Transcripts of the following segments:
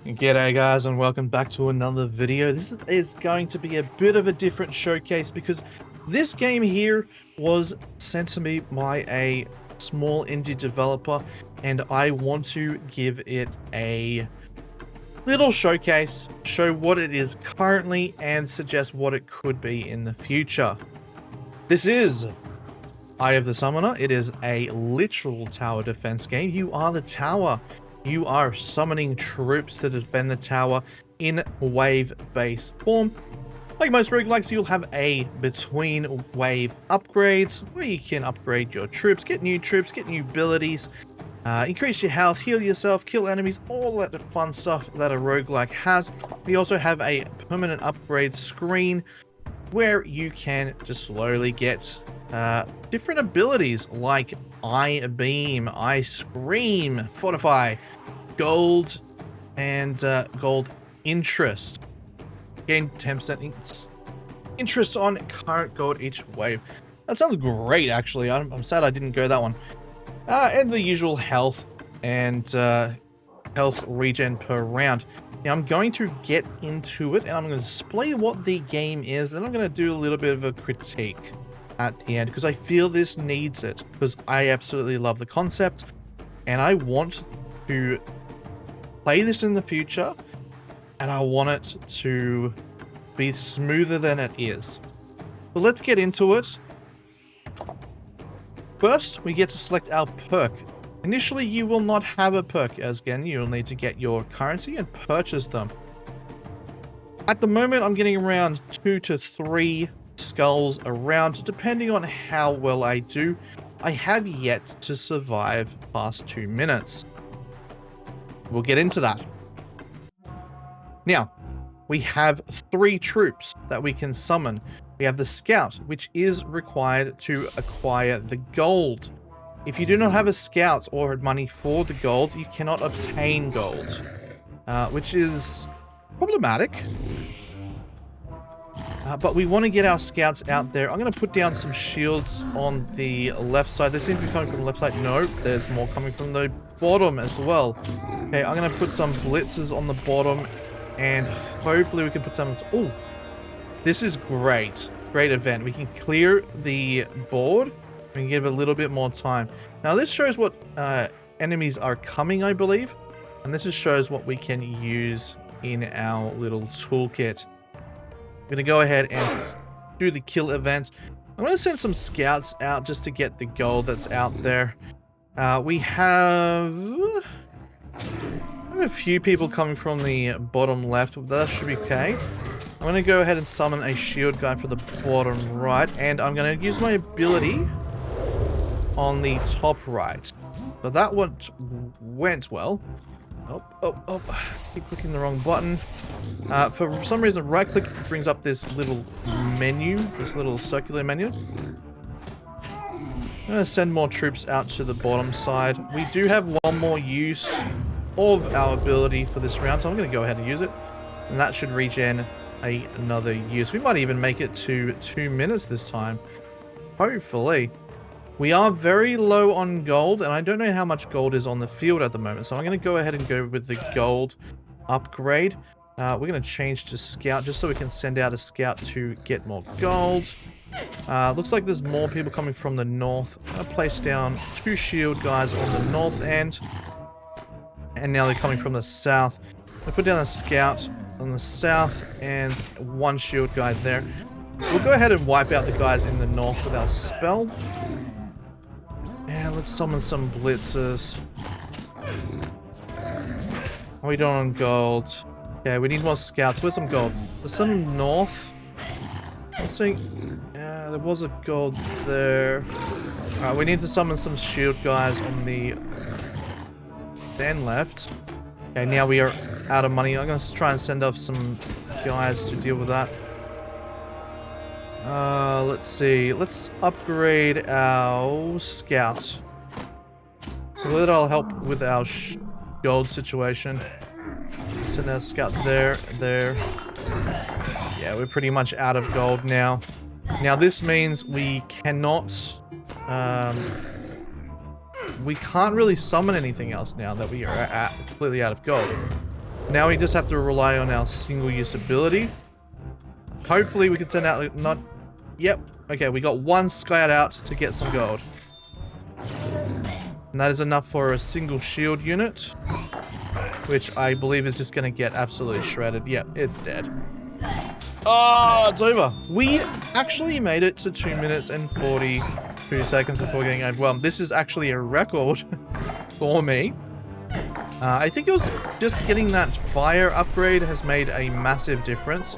G'day guys and welcome back to another video. This is going to be a bit of a different showcase because this game here was sent to me by a small indie developer and I want to give it a little showcase, show what it is currently and suggest what it could be in the future. This is Eye of the Summoner. It is a literal tower defense game. You are the tower. You are summoning troops to defend the tower in wave-based form. Like most roguelikes, you'll have a between wave upgrades where you can upgrade your troops, get new abilities, increase your health, heal yourself, kill enemies, all that fun stuff that a roguelike has. We also have a permanent upgrade screen where you can just slowly get different abilities like Eye Beam, Eye Scream, Fortify, Gold, and Gold Interest. Gain 10% interest on current gold each wave. That sounds great, actually. I'm sad I didn't go that one. And the usual health and health regen per round. Now I'm going to get into it and I'm going to display what the game is, then I'm going to do a little bit of a critique at the end because I feel this needs it, because I absolutely love the concept and I want to play this in the future and I want it to be smoother than it is. So let's get into it. First, we get to select our perk. Initially, you will not have a perk, as again, you'll need to get your currency and purchase them. At the moment, I'm getting around 2 to 3 skulls around, depending on how well I do. I have yet to survive past 2 minutes. We'll get into that. Now, we have 3 troops that we can summon. We have the Scout, which is required to acquire the gold. If you do not have a Scout or money for the gold, you cannot obtain gold, which is problematic. But we want to get our Scouts out there. I'm going to put down some shields on the left side. They seem to be coming from the left side. No, there's more coming from the bottom as well. Okay, I'm going to put some blitzers on the bottom and hopefully we can put some... Oh, this is great. Great event. We can clear the board. We can give it a little bit more time. Now this shows what enemies are coming, I believe. And this just shows what we can use in our little toolkit. I'm going to go ahead and do the kill event. I'm going to send some scouts out just to get the gold that's out there. We have a few people coming from the bottom left. That should be okay. I'm going to go ahead and summon a shield guy for the bottom right. And I'm going to use my ability on the top right. So that one went well. Oh. Keep clicking the wrong button. For some reason, right click brings up this little menu, this little circular menu. I'm going to send more troops out to the bottom side. We do have one more use of our ability for this round, so I'm going to go ahead and use it. And that should regen another use. We might even make it to 2 minutes this time. Hopefully. We are very low on gold, and I don't know how much gold is on the field at the moment, so I'm going to go ahead and go with the gold upgrade. We're going to change to Scout just so we can send out a Scout to get more gold. Looks like there's more people coming from the north. I'm going to place down 2 shield guys on the north end, and now they're coming from the south. I put down a Scout on the south and 1 shield guy there. We'll go ahead and wipe out the guys in the north with our spell. And let's summon some blitzers. How are we doing on gold? Okay, we need more scouts. Where's some gold? There's some north. Let's see. Yeah, there was a gold there. Alright, we need to summon some shield guys on the then left. Okay, now we are out of money. I'm going to try and send off some guys to deal with that. Let's see. Let's upgrade our Scout. So that'll help with our gold situation. Send that Scout there. Yeah, we're pretty much out of gold now. Now this means we cannot... we can't really summon anything else now that we are completely out of gold. Now we just have to rely on our single-use ability. Hopefully we can send out not... Yep. Okay, we got one scout out to get some gold. And that is enough for a single shield unit, which I believe is just going to get absolutely shredded. Yep, it's dead. Oh, it's over. We actually made it to 2 minutes and 42 seconds before getting overwhelmed. This is actually a record for me. I think it was just getting that fire upgrade has made a massive difference,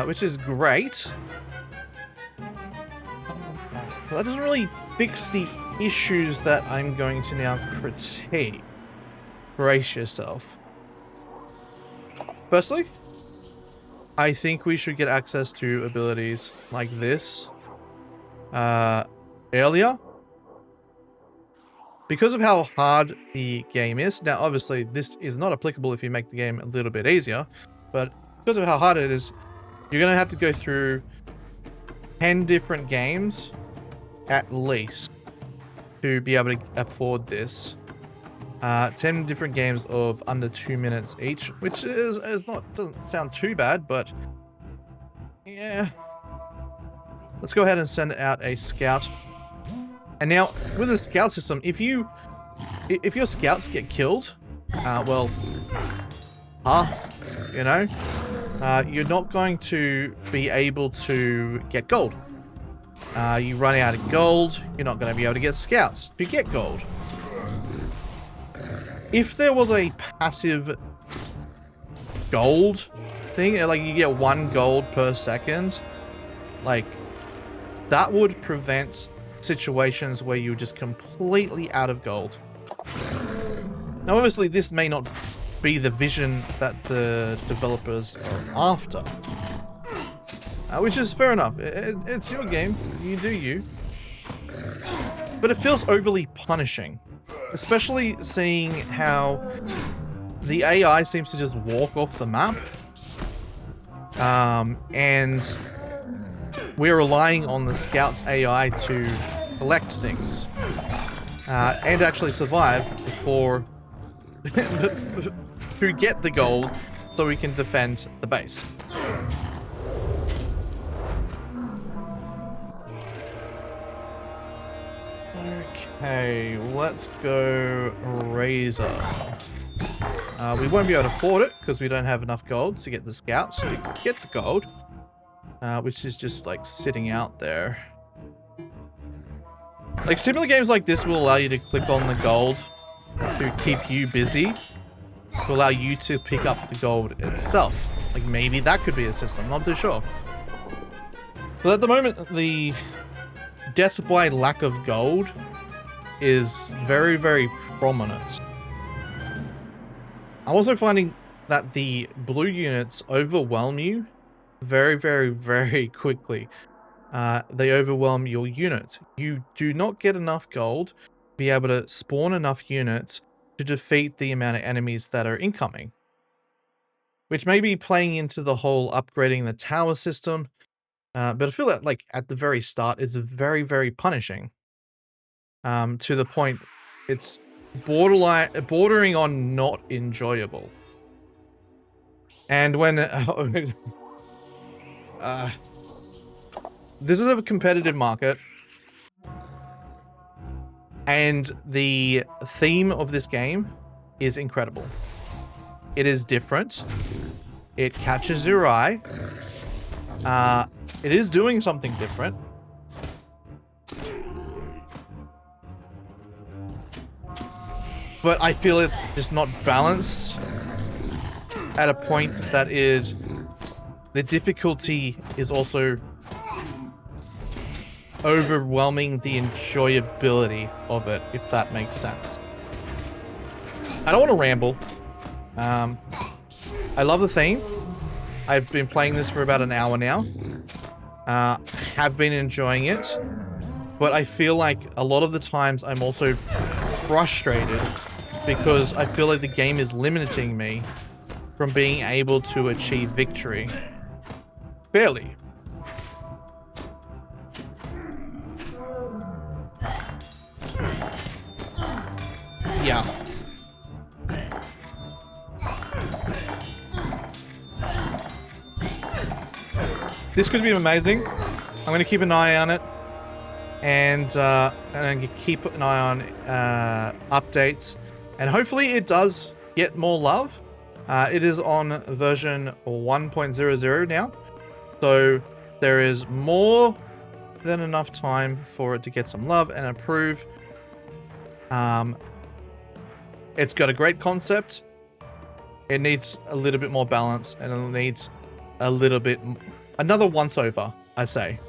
which is great. Well, that doesn't really fix the issues that I'm going to now critique. Brace yourself. Firstly, I think we should get access to abilities like this earlier. Because of how hard the game is, now obviously this is not applicable if you make the game a little bit easier, but because of how hard it is, you're going to have to go through 10 different games at least to be able to afford this. 10 different games of under 2 minutes each, which doesn't sound too bad, but yeah. Let's go ahead and send out a scout. And now with the scout system, if your scouts get killed, well, half, you know, you're not going to be able to get gold. You run out of gold, you're not going to be able to get scouts to get gold. If there was a passive gold thing, like you get 1 gold per second, like that would prevent situations where you're just completely out of gold. Now obviously this may not be the vision that the developers are after, which is fair enough. It's your game, you do you. But it feels overly punishing, especially seeing how the AI seems to just walk off the map, and we're relying on the Scout's AI to collect things and actually survive before to get the gold so we can defend the base. Okay, let's go Razor. We won't be able to afford it because we don't have enough gold to get the scouts to get the gold, which is just like sitting out there. Like similar games like this will allow you to click on the gold to keep you busy, to allow you to pick up the gold itself. Like maybe that could be a system, I'm not too sure. But at the moment, the death by lack of gold is very, very prominent. I'm also finding that the blue units overwhelm you very, very, very quickly. They overwhelm your unit. You do not get enough gold to be able to spawn enough units to defeat the amount of enemies that are incoming. Which may be playing into the whole upgrading the tower system. But I feel that like at the very start, it's very, very punishing. To the point it's bordering on not enjoyable. And when this is a competitive market, and the theme of this game is incredible. It is different. It catches your eye. It is doing something different. But I feel it's just not balanced at a point that is... The difficulty is also overwhelming the enjoyability of it, if that makes sense. I don't want to ramble. I love the theme. I've been playing this for about an hour now. Have been enjoying it. But I feel like a lot of the times I'm also frustrated because I feel like the game is limiting me from being able to achieve victory fairly. Yeah. This could be amazing. I'm going to keep an eye on it. And keep an eye on updates. And hopefully it does get more love. It is on version 1.00 now. So there is more than enough time for it to get some love and improve. It's got a great concept. It needs a little bit more balance, and it needs a little bit... another once-over, I say.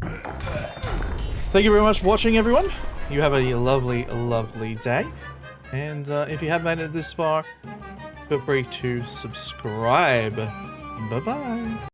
Thank you very much for watching, everyone. You have a lovely, lovely day. And if you have made it this far, feel free to subscribe. Bye-bye.